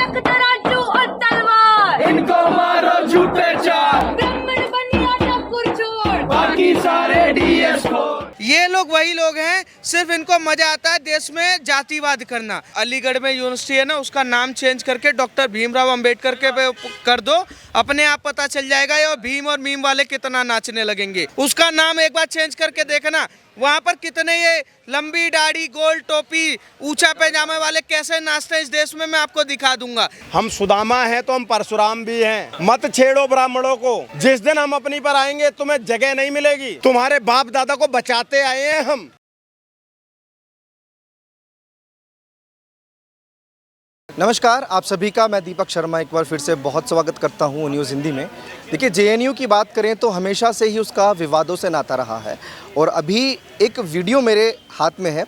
तिलक तराजू और तलवार, इनको मारो झूठे चार, ब्राह्मण बनिया ठाकुर चोर, बाकी सारे DS4। ये लोग वही लोग हैं, सिर्फ इनको मजा आता है देश में जातिवाद करना। अलीगढ़ में यूनिवर्सिटी है ना, उसका नाम चेंज करके डॉक्टर भीमराव अंबेडकर के पे कर दो, अपने आप पता चल जाएगा ये भीम और मीम वाले कितना नाचने लगेंगे। उसका नाम एक बार चेंज करके देखना, वहाँ पर कितने ये लंबी दाढ़ी, गोल टोपी, ऊंचा पैजामे वाले कैसे नाचते हैं इस देश में, मैं आपको दिखा दूंगा। हम सुदामा हैं तो हम परशुराम भी हैं। मत छेड़ो ब्राह्मणों को, जिस दिन हम अपनी पर आएंगे तुम्हें जगह नहीं मिलेगी। तुम्हारे बाप दादा को बचाते आए हैं हम। नमस्कार, आप सभी का मैं दीपक शर्मा एक बार फिर से बहुत स्वागत करता हूं न्यूज़ हिंदी में। देखिए, जेएनयू की बात करें तो हमेशा से ही उसका विवादों से नाता रहा है और अभी एक वीडियो मेरे हाथ में है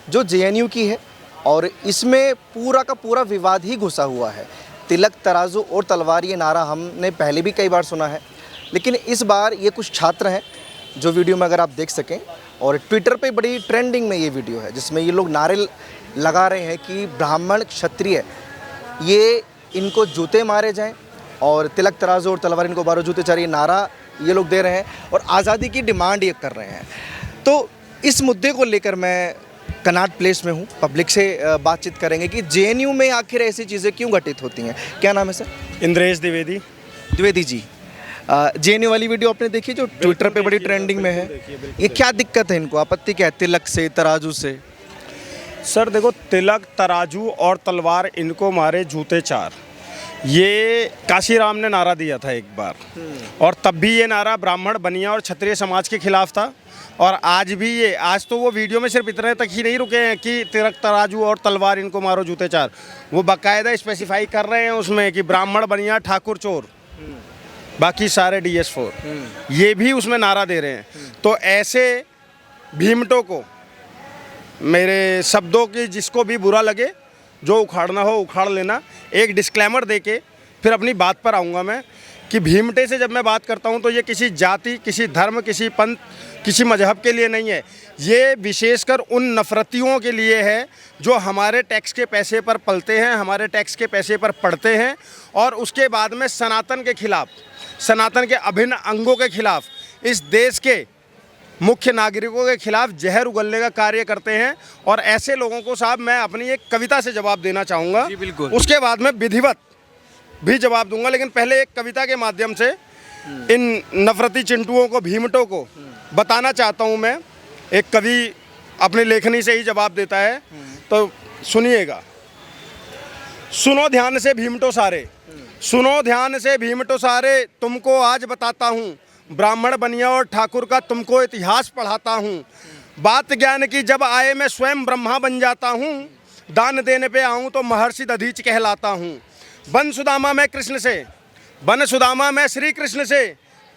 जो जेएनयू की है और इसमें पूरा का पूरा विवाद ही घुसा हुआ है। तिलक तराजू और तलवार ये नारा हमने पहले भी कई बार सुना है, लेकिन इस बार ये कुछ छात्र हैं जो वीडियो में अगर आप देख सकें, और ट्विटर पे बड़ी ट्रेंडिंग में ये वीडियो है जिसमें ये लोग नारे लगा रहे हैं कि ब्राह्मण क्षत्रिय ये इनको जूते मारे जाएं और तिलक तराजू और तलवार इनको मारो जूते चार, ये नारा ये लोग दे रहे हैं और आज़ादी की डिमांड ये कर रहे हैं। तो इस मुद्दे को लेकर मैं कनॉट प्लेस में हूँ, पब्लिक से बातचीत करेंगे कि जेएनयू में आखिर ऐसी चीज़ें क्यों घटित होती हैं। क्या नाम है सर? इंद्रेश द्विवेदी। द्विवेदी जी, जेएनयू वाली वीडियो आपने देखी जो ट्विटर पे बड़ी ट्रेंडिंग में है, ये क्या दिक्कत है इनको, आपत्ति क्या है तिलक से तराजू से? सर देखो, तिलक तराजू और तलवार इनको मारे जूते चार, ये काशीराम ने नारा दिया था एक बार, और तब भी ये नारा ब्राह्मण बनिया और क्षत्रिय समाज के खिलाफ था। और आज भी ये, आज तो वो वीडियो में सिर्फ इतने तक ही नहीं रुके हैं कि तिलक तराजू और तलवार इनको मारो जूते चार, वो बाकायदा स्पेसिफाई कर रहे हैं उसमें कि ब्राह्मण बनिया ठाकुर चोर, बाकी सारे DS4, ये भी उसमें नारा दे रहे हैं। तो ऐसे भीमटों को, मेरे शब्दों की जिसको भी बुरा लगे, जो उखाड़ना हो उखाड़ लेना। एक डिस्क्लेमर देके फिर अपनी बात पर आऊँगा मैं कि भीमटे से जब मैं बात करता हूँ तो ये किसी जाति, किसी धर्म, किसी पंथ, किसी मजहब के लिए नहीं है। ये विशेषकर उन नफरतियों के लिए है जो हमारे टैक्स के पैसे पर पलते हैं, हमारे टैक्स के पैसे पर पढ़ते हैं और उसके बाद में सनातन के खिलाफ, सनातन के अभिन्न अंगों के खिलाफ, इस देश के मुख्य नागरिकों के खिलाफ जहर उगलने का कार्य करते हैं। और ऐसे लोगों को साहब मैं अपनी एक कविता से जवाब देना चाहूँगा, उसके बाद में विधिवत भी जवाब दूंगा, लेकिन पहले एक कविता के माध्यम से इन नफरती चिंटुओं को, भीमटों को बताना चाहता हूँ मैं। एक कवि अपनी लेखनी से ही जवाब देता है, तो सुनिएगा। सुनो ध्यान से भीमटो सारे, सुनो ध्यान से भीमटो सारे, तुमको आज बताता हूँ ब्राह्मण बनिया और ठाकुर का तुमको इतिहास पढ़ाता हूँ। बात ज्ञान की जब आए मैं स्वयं ब्रह्मा बन जाता हूँ, दान देने पे आऊँ तो महर्षि दधीच कहलाता हूँ। बन सुदामा मैं कृष्ण से, बन सुदामा मैं श्री कृष्ण से,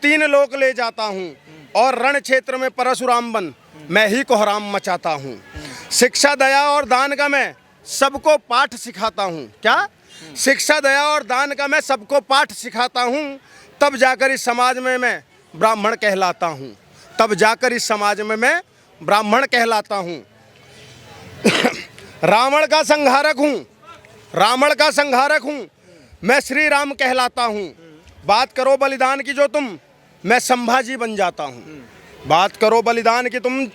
3 लोक ले जाता हूँ और रण क्षेत्र में परशुराम बन मैं ही कोहराम मचाता हूँ। शिक्षा दया और दान का मैं सबको पाठ सिखाता हूँ। क्या? शिक्षा दया और दान का मैं सबको पाठ सिखाता हूँ, तब जाकर इस समाज में मैं ब्राह्मण कहलाता हूँ, तब जाकर इस समाज में मैं ब्राह्मण कहलाता हूँ। रावण का संहारक हूँ, रावण का संहारक हूँ, मैं श्री राम कहलाता हूँ। बात करो बलिदान की जो तुम, मैं संभाजी बन जाता हूँ। बात करो बलिदान की तुम,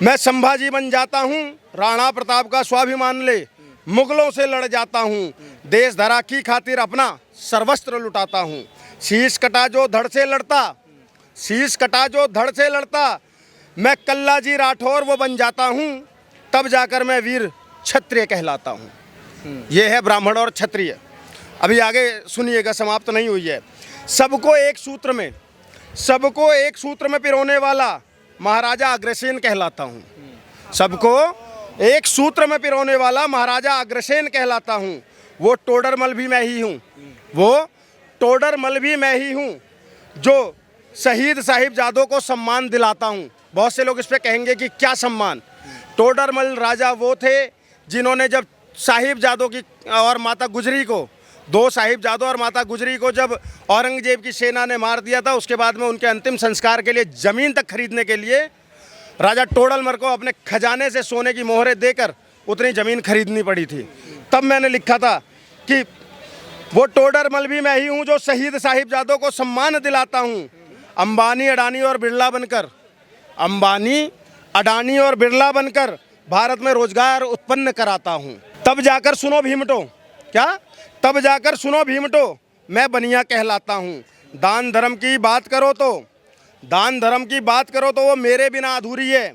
मैं संभाजी बन जाता हूँ। राणा प्रताप का स्वाभिमान ले मुगलों से लड़ जाता हूँ, देश धरा की खातिर अपना सर्वस्त्र लुटाता हूँ। शीश कटा जो धड़ से लड़ता, शीश कटा जो धड़ से लड़ता, मैं कल्लाजी राठौर वो बन जाता हूँ, तब जाकर मैं वीर क्षत्रिय कहलाता हूँ। ये है ब्राह्मण और क्षत्रिय। अभी आगे सुनिएगा, समाप्त नहीं हुई है। सबको एक सूत्र में, सबको एक सूत्र में पिरोने वाला महाराजा अग्रसेन कहलाता हूँ। सबको एक सूत्र में पिरोने वाला महाराजा अग्रसेन कहलाता हूँ। वो टोडरमल भी मैं ही हूँ, वो टोडरमल भी मैं ही हूँ जो शहीद साहिबजादों को सम्मान दिलाता हूँ। बहुत से लोग इस पे कहेंगे कि क्या सम्मान? टोडरमल राजा वो थे जिन्होंने जब साहिबजादों की और माता गुजरी को, 2 साहिबजादों और माता गुजरी को जब औरंगजेब की सेना ने मार दिया था, उसके बाद में उनके अंतिम संस्कार के लिए ज़मीन तक खरीदने के लिए राजा टोडरमल को अपने खजाने से सोने की मोहरें देकर उतनी ज़मीन खरीदनी पड़ी थी। तब मैंने लिखा था कि वो टोडरमल भी मैं ही हूँ जो शहीद साहिबजादों को सम्मान दिलाता हूँ। अंबानी अडानी और बिरला बनकर, अंबानी अडानी और बिरला बनकर भारत में रोजगार उत्पन्न कराता हूँ। तब जाकर सुनो भीमटो, क्या तब जाकर सुनो भीमटो, मैं बनिया कहलाता हूँ। दान धर्म की बात करो तो, दान धर्म की बात करो तो वो मेरे बिना अधूरी है।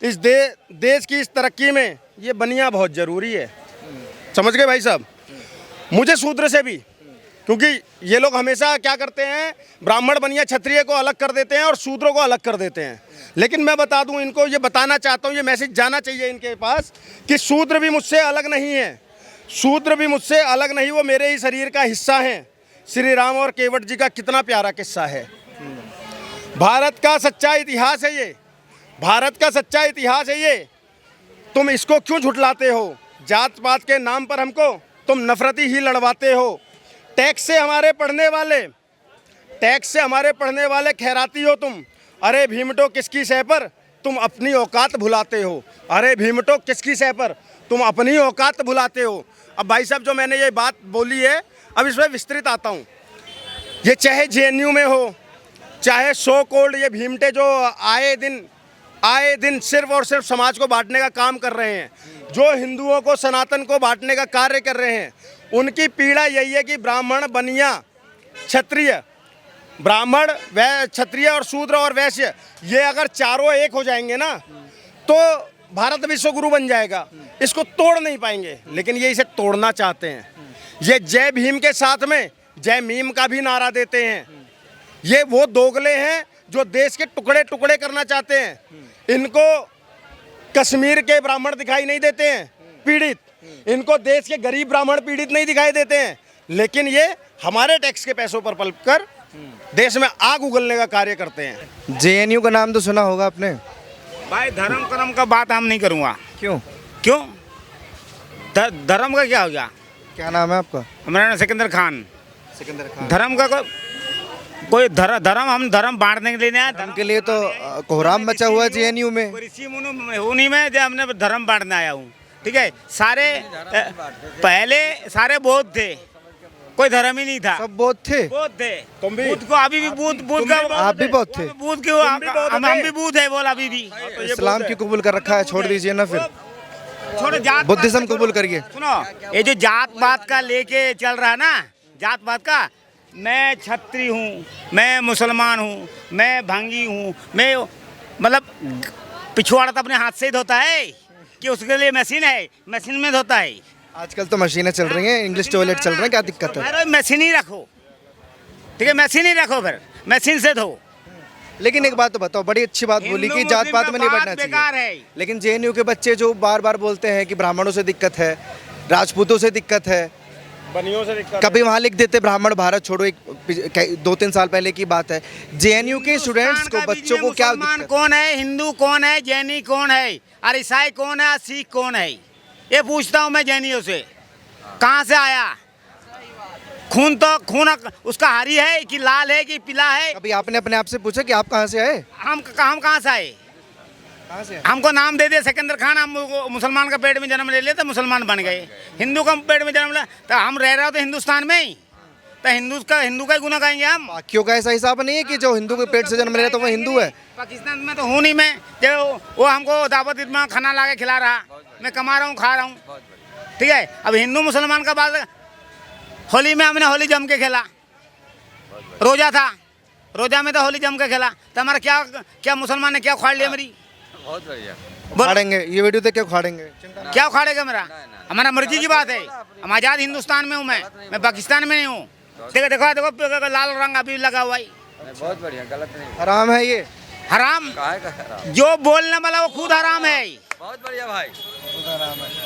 इस देश की इस तरक्की में ये बनिया बहुत ज़रूरी है। समझ गए भाई साहब? मुझे शूद्र से भी, क्योंकि ये लोग हमेशा क्या करते हैं, ब्राह्मण बनिया क्षत्रिय को अलग कर देते हैं और शूद्रों को अलग कर देते हैं। लेकिन मैं बता दूं इनको, ये बताना चाहता हूं, ये मैसेज जाना चाहिए इनके पास कि शूद्र भी मुझसे अलग नहीं है, शूद्र भी मुझसे अलग नहीं, वो मेरे ही शरीर का हिस्सा हैं। श्री राम और केवट जी का कितना प्यारा किस्सा है। भारत का सच्चा इतिहास है ये, भारत का सच्चा इतिहास है ये। तुम इसको क्यों झुठलाते हो? जात पात के नाम पर हमको तुम नफरती ही लड़वाते हो। टैक्स से हमारे पढ़ने वाले, टैक्स से हमारे पढ़ने वाले खैराती हो तुम। अरे भीमटो किसकी सह पर तुम अपनी औकात भुलाते हो। अरे भीमटो किसकी सह पर तुम अपनी औकात भुलाते हो। अब भाई साहब जो मैंने ये बात बोली है, अब इसमें विस्तृत आता हूँ। ये चाहे जेएनयू में हो, चाहे सो कोल्ड ये भीमटे जो आए दिन सिर्फ और सिर्फ समाज को बांटने का काम कर रहे हैं, जो हिंदुओं को सनातन को बांटने का कार्य कर रहे हैं, उनकी पीड़ा यही है कि ब्राह्मण बनिया क्षत्रिय, ब्राह्मण क्षत्रिय और शूद्र और वैश्य, ये अगर चारों एक हो जाएंगे ना तो भारत विश्व गुरु बन जाएगा। इसको तोड़ नहीं पाएंगे, लेकिन ये इसे तोड़ना चाहते हैं। ये जय भीम के साथ में जय मीम का भी नारा देते हैं। ये वो दोगले हैं जो देश के टुकड़े टुकड़े करना चाहते हैं। इनको कश्मीर के ब्राह्मण दिखाई नहीं देते हैं पीड़ित, इनको देश के गरीब ब्राह्मण पीड़ित नहीं दिखाई देते हैं, लेकिन ये हमारे टैक्स के पैसों पर पल कर देश में आग उगलने का कार्य करते हैं। जेएनयू का नाम तो सुना होगा आपने। भाई धर्म कर्म का बात हम नहीं करूँगा। क्यों? क्यों? धर्म का क्या हो गया? क्या नाम है आपका? हमारा नाम सिकंदर खान। सिकंदर खान। धर्म का कोई धर्म, हम धर्म बांटने के लिए नहीं आए। धर्म के लिए तो कोहराम मचा हुआ है जेएनयू में। ऋषि मुनि उन्हीं में जो हमने धर्म बांटने आया हूँ। ठीक है, सारे पहले सारे बौद्ध थे, कोई धर्म ही नहीं था। सब बौद्ध थे। बौद्ध थे। तुम भी? बुद्ध को अभी भी बुद्ध का आप भी बौद्ध थे? बुद्ध क्यों? हम भी बुद्ध है बोल अभी भी। इस्लाम क्यों कबूल कर रखा है? छोड़ दीजिए ना फिर, छोड़ो जात बुद्धिज्म कबूल करिए। सुनो, ये जो जात पात का लेके चल रहा है ना, जात पात का, मैं छत्री हूँ, मैं मुसलमान हूँ, मैं भंगी हूँ, मैं मतलब पिछवाड़ा तो अपने हाथ से ही धोता है कि उसके लिए मशीन है, मशीन में धोता है। आजकल तो मशीनें चल रही हैं, इंग्लिश टॉयलेट चल रहे हैं, क्या दिक्कत है? अरे मशीन ही रखो, ठीक है, मशीन ही रखो, फिर मशीन से धो। लेकिन एक बात तो बताओ, बड़ी अच्छी बात बोली कि जात पात में नहीं बढ़ना बेकार चाहिए, है। लेकिन जेएनयू के बच्चे जो बार बार बोलते हैं कि ब्राह्मणों से दिक्कत है, राजपूतों से दिक्कत है, बनियों से दिक्कत, कभी वहाँ लिख देते ब्राह्मण भारत छोड़ो। एक 2-3 साल पहले की बात है। जेएनयू के स्टूडेंट्स को, बच्चों को क्या मुसलमान दिक्कत? कौन है, हिंदू कौन है, जैनी कौन है, और ईसाई कौन है, सिख कौन है, ये पूछता हूँ मैं जैनियों से। कहाँ से आया खून? तो खून उसका हरी है कि लाल है कि पीला है? कभी आपने अपने आप से पूछा कि आप कहाँ से आए? हम कहाँ से आए? कहाँ से आए? हमको नाम दे दिया सिकंदर खान, हम मुसलमान का पेट में जन्म ले लिया तो मुसलमान बन गए। हिंदू का पेट में जन्म लिया तो हम रह रहे हो तो हिंदुस्तान में ही, तो हिंदू का ही गुना गाएंगे हम। बाकियों का ऐसा हिसाब नहीं है कि जो हिंदू के पेट से जन्म ले रहा तो वो हिंदू है। पाकिस्तान में तो हूँ नहीं मैं, जो वो हमको दावत में खाना ला के खिला रहा, मैं कमा रहा हूँ, खा रहा हूँ। ठीक है, अब हिंदू मुसलमान का बात, होली में हमने होली जम के खेला, रोजा था, रोजा में तो होली जम के खेला, तो हमारा क्या मुसलमान ने क्या उखाड़ लिया मेरी? बहुत बढ़िया। उखाड़ेंगे ये वीडियो तो क्या उखाड़ेंगे? क्या उखाड़ेगा मेरा? हमारा मर्जी की बात है, हम आज़ाद हिंदुस्तान में हूँ, मैं पाकिस्तान में नहीं हूँ। देखो देखो देखो लाल रंग अभी लगा हुआ है। बहुत बढ़िया, गलत नहीं। हराम है ये, हराम काहे का हराम? जो बोलने वाला वो खुद हराम है, बहुत बढ़िया भाई।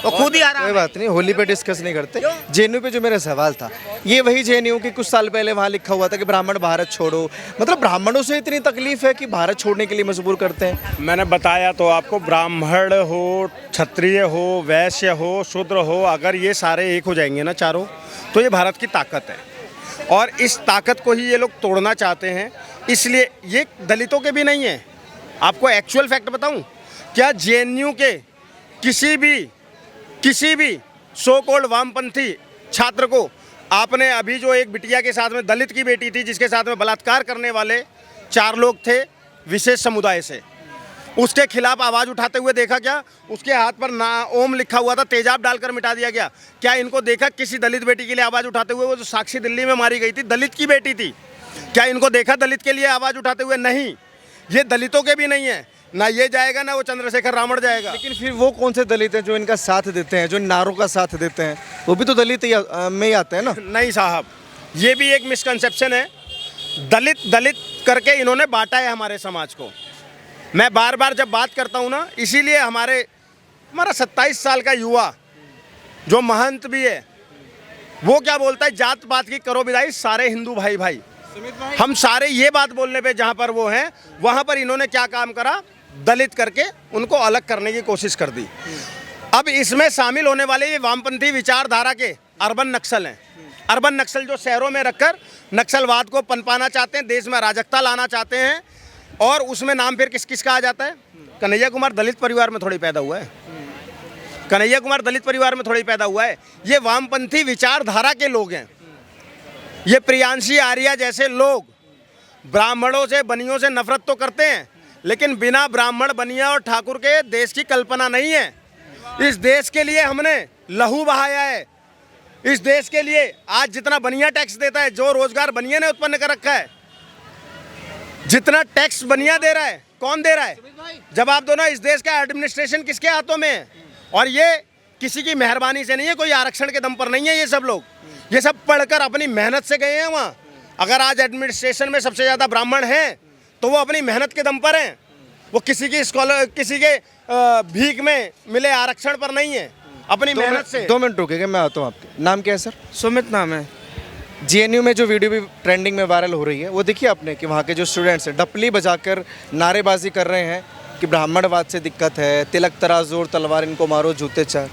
वो खुद ही हराम कोई है। बात नहीं, होली पे डिस्कस नहीं करते। जेएनयू पे जो मेरा सवाल था, ये वही जेएनयू कि कुछ साल पहले वहाँ लिखा हुआ था कि ब्राह्मण भारत छोड़ो, मतलब ब्राह्मणों से इतनी तकलीफ है कि भारत छोड़ने के लिए मजबूर करते हैं। मैंने बताया तो आपको, ब्राह्मण हो, क्षत्रिय हो, वैश्य हो, शूद्र हो, अगर ये सारे एक हो जाएंगे ना चारों, तो ये भारत की ताकत है, और इस ताकत को ही ये लोग तोड़ना चाहते हैं। इसलिए ये दलितों के भी नहीं है। आपको एक्चुअल फैक्ट बताऊं, क्या जेएनयू के किसी भी सो कॉल्ड वामपंथी छात्र को आपने अभी जो एक बिटिया के साथ में दलित की बेटी थी जिसके साथ में बलात्कार करने वाले 4 लोग थे विशेष समुदाय से, उसके खिलाफ आवाज़ उठाते हुए देखा क्या? उसके हाथ पर ना ओम लिखा हुआ था, तेजाब डालकर मिटा दिया गया। क्या इनको देखा किसी दलित बेटी के लिए आवाज़ उठाते हुए? वो जो साक्षी दिल्ली में मारी गई थी दलित की बेटी थी, क्या इनको देखा दलित के लिए आवाज़ उठाते हुए? नहीं, ये दलितों के भी नहीं है, ना ये जाएगा ना वो चंद्रशेखर रावण जाएगा। लेकिन फिर वो कौन से दलित हैं जो इनका साथ देते हैं, जो इन नारों का साथ देते हैं? वो भी तो दलित में ही आते हैं ना। नहीं साहब, ये भी एक मिसकंसेप्शन है। दलित दलित करके इन्होंने बांटा है हमारे समाज को। मैं बार बार जब बात करता हूँ ना, इसीलिए हमारा 27 साल का युवा जो महंत भी है वो क्या बोलता है, जात पात की करो विदाई, सारे हिंदू भाई भाई। हम सारे ये बात बोलने पे जहाँ पर वो हैं वहाँ पर इन्होंने क्या काम करा, दलित करके उनको अलग करने की कोशिश कर दी। अब इसमें शामिल होने वाले ये वामपंथी विचारधारा के अर्बन नक्सल हैं। अर्बन नक्सल जो शहरों में रखकर नक्सलवाद को पनपाना चाहते हैं, देश में अराजकता लाना चाहते हैं। और उसमें नाम फिर किस किस का आ जाता है? कन्हैया कुमार दलित परिवार में थोड़ी पैदा हुआ है, कन्हैया कुमार दलित परिवार में थोड़ी पैदा हुआ है। ये वामपंथी विचारधारा के लोग हैं। ये प्रियांशी आर्या जैसे लोग ब्राह्मणों से बनियों से नफरत तो करते हैं, लेकिन बिना ब्राह्मण बनिया और ठाकुर के देश की कल्पना नहीं है। इस देश के लिए हमने लहू बहाया है। इस देश के लिए आज जितना बनिया टैक्स देता है, जो रोजगार बनिया ने उत्पन्न कर रखा है, जितना टैक्स बनिया दे रहा है, कौन दे रहा है? जवाब दो ना। इस देश का एडमिनिस्ट्रेशन किसके हाथों में है? और ये किसी की मेहरबानी से नहीं है, कोई आरक्षण के दम पर नहीं है। ये सब लोग, ये सब पढ़कर अपनी मेहनत से गए हैं वहाँ। अगर आज एडमिनिस्ट्रेशन में सबसे ज़्यादा ब्राह्मण हैं तो वो अपनी मेहनत के दम पर हैं, वो किसी के भीख में मिले आरक्षण पर नहीं है, अपनी मेहनत से। 2 मिनट रुकेगा, मैं आता हूँ। आपके नाम क्या है सर? सुमित नाम है। जेएनयू में जो वीडियो भी ट्रेंडिंग में वायरल हो रही है वो देखिए आपने कि वहाँ के जो स्टूडेंट्स हैं डपली बजाकर नारेबाजी कर रहे हैं कि ब्राह्मणवाद से दिक्कत है, तिलक तराजू और तलवार इनको मारो जूते चार।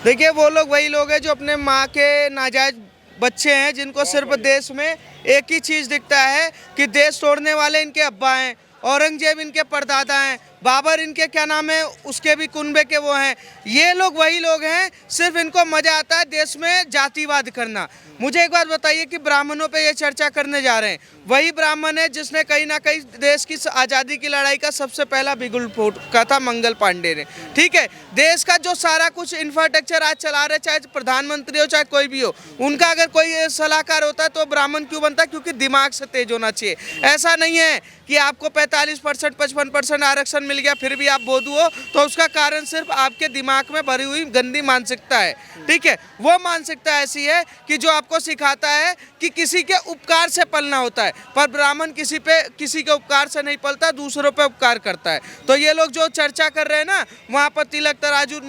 देखिए, वो लोग वही लोग हैं जो अपने माँ के नाजायज बच्चे हैं, जिनको सिर्फ देश में एक ही चीज़ दिखता है कि देश तोड़ने वाले इनके अब्बा हैं, औरंगजेब इनके परदादा हैं, बाबर इनके क्या नाम है उसके भी कुनबे के वो हैं। ये लोग वही लोग हैं, सिर्फ इनको मज़ा आता है देश में जातिवाद करना। मुझे एक बात बताइए कि ब्राह्मणों पे ये चर्चा करने जा रहे हैं, वही ब्राह्मण है जिसने कहीं ना कहीं देश की आज़ादी की लड़ाई का सबसे पहला बिगुल फूंका था मंगल पांडे ने। ठीक है, देश का जो सारा कुछ इंफ्रास्ट्रक्चर आज चला रहे, चाहे प्रधानमंत्री हो चाहे कोई भी हो, उनका अगर कोई सलाहकार होता है तो ब्राह्मण क्यों बनता है? क्योंकि दिमाग से तेज होना चाहिए। ऐसा नहीं है कि आपको 45% 55% आरक्षण मिल गया फिर भी आप बोधू हो, तो उसका कारण सिर्फ आपके दिमाग में भरी हुई गंदी मानसिकता है। ठीक है, वो मानसिकता ऐसी है कि जो आपको सिखाता है कि किसी के उपकार से पलना होता है, पर ब्राह्मण किसी के उपकार से नहीं पलता, दूसरों पे उपकार करता है। तो ये लोग जो चर्चा कर रहे हैं ना, वहाँ पर तिलक तराजू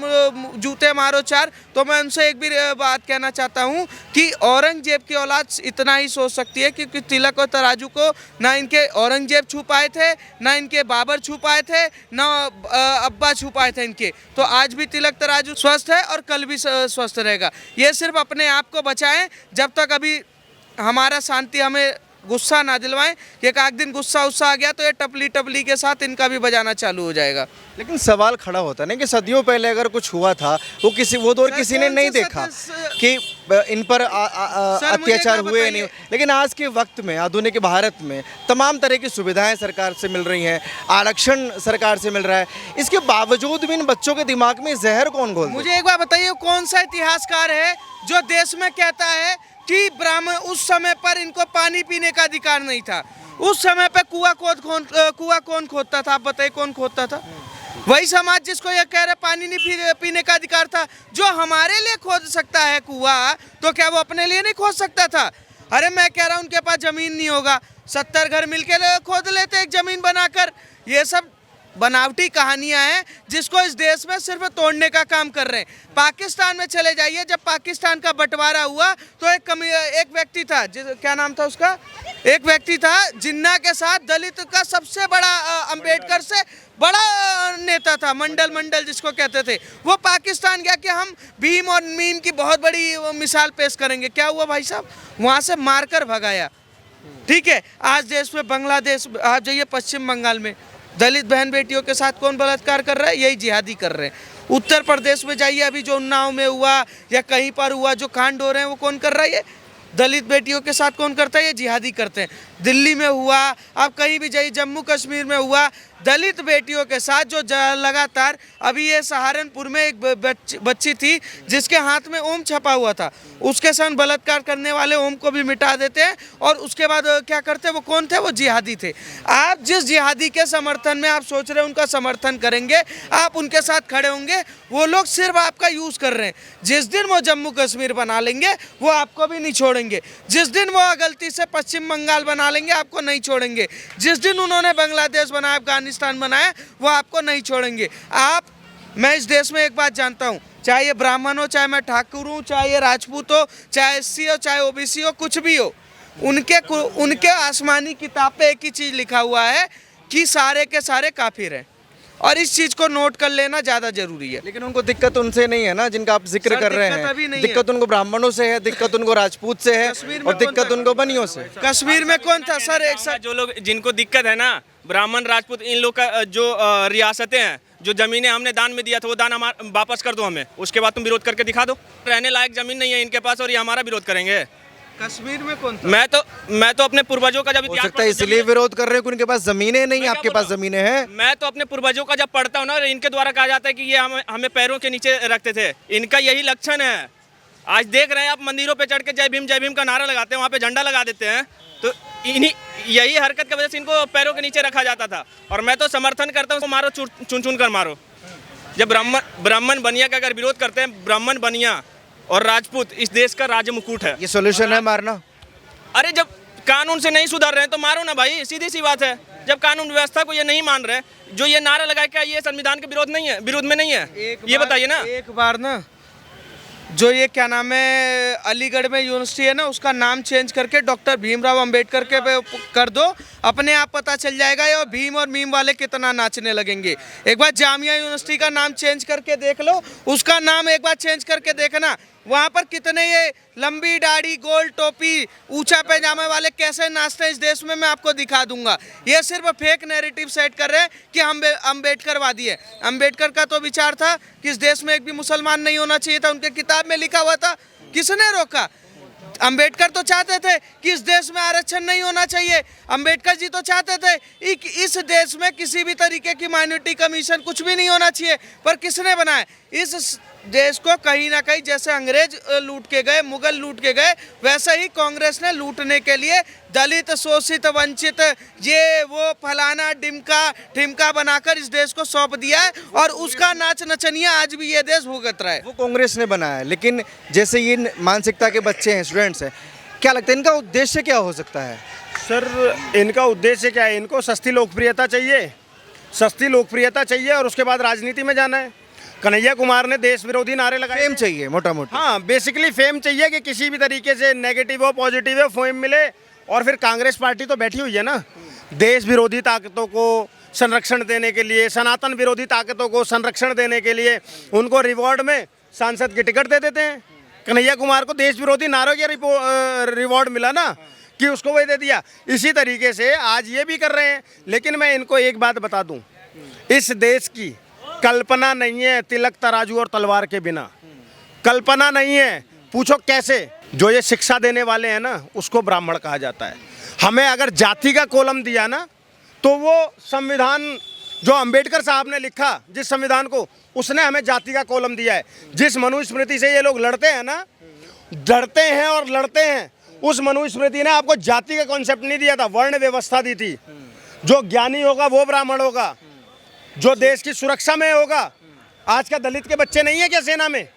जूते मारो चार, तो मैं उनसे एक भी बात कहना चाहता हूँ कि औरंगजेब की औलाद इतना ही सोच सकती है, क्योंकि तिलक और तराजू को ना इनके औरंगजेब छू पाए थे, ना इनके बाबर छू पाए थे, ना अब्बा छू पाए थे इनके। तो आज भी तिलक तराजू स्वस्थ है और कल भी स्वस्थ रहेगा। ये सिर्फ अपने आप को बचाएं, जब तक अभी हमारा शांति हमें गुस्सा ना दिलवाएं। कि एक दिन गुस्सा आ गया तो ये टपली के साथ इनका भी बजाना चालू हो जाएगा। लेकिन सवाल खड़ा होता है ना कि सदियों पहले अगर कुछ हुआ था वो दौर किसी ने नहीं देखा कि इन पर अत्याचार हुए नहीं। लेकिन आज के वक्त में आधुनिक भारत में तमाम तरह की सुविधाएं सरकार से मिल रही हैं, आरक्षण सरकार से मिल रहा है, इसके बावजूद भी इन बच्चों के दिमाग में जहर कौन घोल? मुझे एक बार बताइए, कौन सा इतिहासकार है जो देश में कहता है कि ब्राह्मण उस समय पर इनको पानी पीने का अधिकार नहीं था? उस समय पे कुआं कौन खोदता था? आप बताइए, कौन खोदता था? वही समाज जिसको ये कह रहे पानी नहीं पीने का अधिकार था। जो हमारे लिए खोद सकता है कुआं, तो क्या वो अपने लिए नहीं खोद सकता था? अरे मैं कह रहा हूँ उनके पास जमीन नहीं होगा, 70 घर मिलके खोद लेते एक जमीन बनाकर। ये सब बनावटी कहानियां हैं जिसको इस देश में सिर्फ तोड़ने का काम कर रहे हैं। पाकिस्तान में चले जाइए, जब पाकिस्तान का बंटवारा हुआ तो एक व्यक्ति था, क्या नाम था उसका, एक व्यक्ति था जिन्ना के साथ दलित का सबसे बड़ा अंबेडकर से बड़ा नेता था, मंडल जिसको कहते थे। वो पाकिस्तान गया कि हम भीम और मीम की बहुत बड़ी मिसाल पेश करेंगे। क्या हुआ भाई साहब? वहाँ से मारकर भगाया। ठीक है, आज देश में बांग्लादेश, आप जाइए पश्चिम बंगाल में दलित बहन बेटियों के साथ कौन बलात्कार कर रहा है? यही जिहादी कर रहे हैं। उत्तर प्रदेश में जाइए, अभी जो उन्नाव में हुआ या कहीं पर हुआ जो कांड हो रहे हैं, वो कौन कर रहा है? दलित बेटियों के साथ कौन करता है? ये जिहादी करते हैं। दिल्ली में हुआ, आप कहीं भी जाइए, जम्मू कश्मीर में हुआ, दलित बेटियों के साथ जो लगातार, अभी ये सहारनपुर में एक बच्ची थी जिसके हाथ में ओम छपा हुआ था, उसके साथ बलात्कार करने वाले ओम को भी मिटा देते हैं और उसके बाद क्या करते हैं? वो कौन थे? वो जिहादी थे। आप जिस जिहादी के समर्थन में आप सोच रहे हैं उनका समर्थन करेंगे, आप उनके साथ खड़े होंगे, वो लोग सिर्फ आपका यूज़ कर रहे हैं। जिस दिन वो जम्मू कश्मीर बना लेंगे वो आपको भी नहीं छोड़ेंगे। जिस दिन वो गलती से पश्चिम बंगाल बना लेंगे आपको नहीं छोड़ेंगे। जिस दिन उन्होंने बांग्लादेश बनाया, अफगानिस्तान बनाया, वो आपको नहीं छोड़ेंगे। मैं इस देश में एक बात जानता हूँ, चाहे ये ब्राह्मण हो, चाहे मैं ठाकुर हूँ, चाहे ये राजपूत हो, चाहे एससी हो, चाहे ओबीसी हो, कुछ भी हो, उनके आसमानी किताब पे एक ही चीज़ लिखा हुआ है कि सारे के सारे काफिर हैं, और इस चीज़ को नोट कर लेना ज़्यादा जरूरी है। लेकिन उनको दिक्कत उनसे नहीं है ना जिनका आप जिक्र सर, कर रहे दिक्कत अभी हैं। नहीं दिक्कत उनको ब्राह्मणों से है, दिक्कत उनको राजपूत से है, कश्मीर में और कौन दिक्कत था? उनको बनियों से। कश्मीर में कौन था सर? एक साथ जो लोग जिनको दिक्कत है ना, ब्राह्मण राजपूत, इन लोग का जो रियासतें हैं, जो जमीनें हमने दान में दिया था, वो दान हमारा वापस कर दो हमें, उसके बाद तुम विरोध करके दिखा दो। रहने लायक जमीन नहीं है इनके पास और ये हमारा विरोध करेंगे। कश्मीर में कौन था? मैं तो अपने पूर्वजों का जब हो इतिहास सकता है इसलिए विरोध कर रहे हैं कि उनके पास जमीनें नहीं, मैं क्या आपके बोल पास रहा हूँ? जमीनें हैं। मैं तो अपने पूर्वजों का जब पढ़ता हूँ ना, इनके द्वारा कहा जाता है कि ये हमें पैरों के नीचे रखते थे। इनका यही लक्षण है। आज देख रहे हैं आप, मंदिरों पे चढ़ के जय भीम का नारा लगाते हैं, वहाँ पे झंडा लगा देते हैं। तो यही हरकत की वजह से इनको पैरों के नीचे रखा जाता था। और मैं तो समर्थन करता हूँ, मारो, चुन कर मारो। जब ब्राह्मण बनिया का अगर विरोध करते हैं, ब्राह्मण बनिया और राजपूत इस देश का राज मुकुट है। ये सॉल्यूशन है मारना? अरे जब कानून से नहीं सुधर रहे हैं तो मारो ना भाई, सीधी सी बात है। जब कानून व्यवस्था को ये नहीं मान रहे, जो ये नारा लगाए, क्या ये संविधान के विरोध में नहीं है? ये बताइए ना। एक बार ना, जो ये क्या नाम है, अलीगढ़ में यूनिवर्सिटी है ना, उसका नाम चेंज करके डॉक्टर भीमराव अंबेडकर के पे कर दो, अपने आप पता चल जाएगा ये भीम और मीम वाले कितना नाचने लगेंगे। एक बार जामिया यूनिवर्सिटी का नाम चेंज करके देख लो, उसका नाम एक बार चेंज करके देखना, वहाँ पर कितने ये लंबी दाढ़ी, गोल टोपी, ऊंचा पैजामे वाले कैसे नाचते हैं इस देश में, मैं आपको दिखा दूंगा। ये सिर्फ फेक नैरेटिव सेट कर रहे हैं कि हम अम्बेडकरवादी है। अम्बेडकर का तो विचार था कि इस देश में एक भी मुसलमान नहीं होना चाहिए था, उनके किताब में लिखा हुआ था। किसने रोका? अम्बेडकर तो चाहते थे कि इस देश में आरक्षण नहीं होना चाहिए। अम्बेडकर जी तो चाहते थे इस देश में किसी भी तरीके की माइनॉरिटी कमीशन कुछ भी नहीं होना चाहिए। पर किसने बनाया इस देश को? कहीं ना कहीं जैसे अंग्रेज लूट के गए, मुगल लूट के गए, वैसे ही कांग्रेस ने लूटने के लिए दलित, शोषित, वंचित, ये वो फलाना ढिमका बनाकर इस देश को सौंप दिया है, और उसका नाच नचनिया आज भी ये देश भुगत रहा है। वो कांग्रेस ने बनाया, लेकिन जैसे ये मानसिकता के बच्चे हैं, स्टूडेंट्स हैं, क्या लगता है इनका उद्देश्य क्या हो सकता है? सर, इनका उद्देश्य क्या है? इनको सस्ती लोकप्रियता चाहिए और उसके बाद राजनीति में जाना है। कन्हैया कुमार ने देश विरोधी नारे लगाए। फेम चाहिए मोटा मोटा। हाँ, बेसिकली फेम चाहिए कि किसी भी तरीके से नेगेटिव हो, पॉजिटिव हो, फेम मिले। और फिर कांग्रेस पार्टी तो बैठी हुई है ना, देश विरोधी ताकतों को संरक्षण देने के लिए, सनातन विरोधी ताकतों को संरक्षण देने के लिए उनको रिवॉर्ड में सांसद की टिकट दे देते हैं। कन्हैया कुमार को देश विरोधी नारों का रिवॉर्ड मिला ना, कि उसको वही दे दिया। इसी तरीके से आज ये भी कर रहे हैं। लेकिन मैं इनको एक बात बता दूं, इस देश की कल्पना नहीं है तिलक, तराजू और तलवार के बिना। कल्पना नहीं है। पूछो कैसे? जो ये शिक्षा देने वाले हैं ना, उसको ब्राह्मण कहा जाता है। हमें अगर जाति का कॉलम दिया ना, तो वो संविधान जो अंबेडकर साहब ने लिखा, जिस संविधान को, उसने हमें जाति का कॉलम दिया है। जिस मनुस्मृति से ये लोग लड़ते हैं ना, डरते हैं और लड़ते हैं, उस मनुस्मृति ने आपको जाति का कॉन्सेप्ट नहीं दिया था, वर्ण व्यवस्था दी थी। जो ज्ञानी होगा वो ब्राह्मण होगा, जो देश की सुरक्षा में होगा। आज का दलित के बच्चे नहीं है क्या सेना में?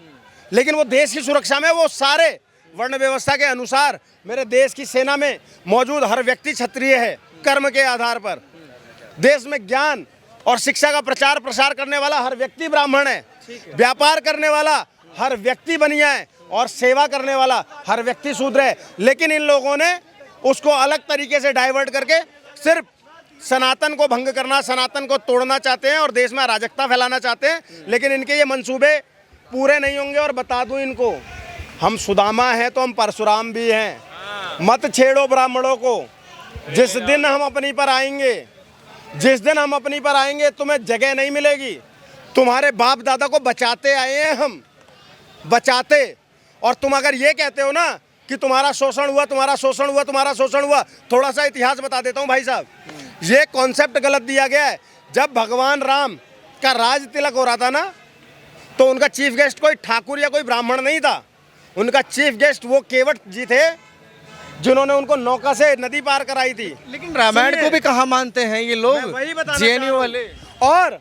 लेकिन वो देश की सुरक्षा में, वो सारे वर्ण व्यवस्था के अनुसार मेरे देश की सेना में मौजूद हर व्यक्ति क्षत्रिय है, कर्म के आधार पर। देश में ज्ञान और शिक्षा का प्रचार प्रसार करने वाला हर व्यक्ति ब्राह्मण है। व्यापार करने वाला हर व्यक्ति बनिया है, और सेवा करने वाला हर व्यक्ति शूद्र है। लेकिन इन लोगों ने उसको अलग तरीके से डाइवर्ट करके सिर्फ सनातन को भंग करना, सनातन को तोड़ना चाहते हैं और देश में अराजकता फैलाना चाहते हैं। लेकिन इनके ये मंसूबे पूरे नहीं होंगे। और बता दूं इनको, हम सुदामा हैं तो हम परशुराम भी हैं। मत छेड़ो ब्राह्मणों को। जिस दिन हम अपनी पर आएंगे, तुम्हें जगह नहीं मिलेगी। तुम्हारे बाप दादा को बचाते आए हैं हम, बचाते। और तुम अगर ये कहते हो ना कि तुम्हारा शोषण हुआ, तुम्हारा शोषण हुआ, तुम्हारा शोषण हुआ। थोड़ा सा इतिहास बता देता हूँ भाई साहब, ये कॉन्सेप्ट गलत दिया गया है। जब भगवान राम का राज तिलक हो रहा था ना, तो उनका चीफ गेस्ट कोई ठाकुर या कोई ब्राह्मण नहीं था, उनका चीफ गेस्ट वो केवट जी थे जिन्होंने उनको नौका से नदी पार कराई थी। लेकिन रामायण को भी कहाँ मानते हैं ये लोग, मैं वही बताना जेएनयू चाह रहा हूँ। वाले। और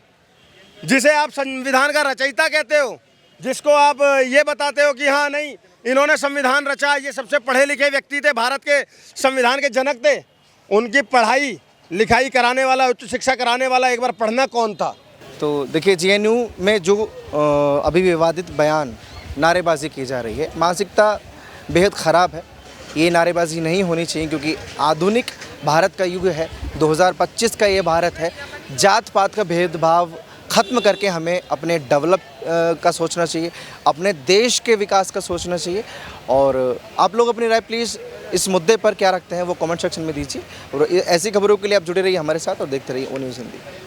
जिसे आप संविधान का रचयिता कहते हो, जिसको आप ये बताते हो कि हाँ नहीं इन्होंने संविधान रचा, ये सबसे पढ़े लिखे व्यक्ति थे, भारत के संविधान के जनक थे, उनकी पढ़ाई लिखाई कराने वाला, उच्च शिक्षा कराने वाला एक बार पढ़ना कौन था? तो देखिए जेएनयू में जो अभी विवादित बयान, नारेबाजी की जा रही है, मानसिकता बेहद ख़राब है। ये नारेबाजी नहीं होनी चाहिए क्योंकि आधुनिक भारत का युग है, 2025 का ये भारत है। जात पात का भेदभाव ख़त्म करके हमें अपने डेवलप का सोचना चाहिए, अपने देश के विकास का सोचना चाहिए। और आप लोग अपनी राय प्लीज़ इस मुद्दे पर क्या रखते हैं वो कमेंट सेक्शन में दीजिए। और ऐसी खबरों के लिए आप जुड़े रहिए हमारे साथ और देखते रहिए ओ न्यूज़ हिंदी।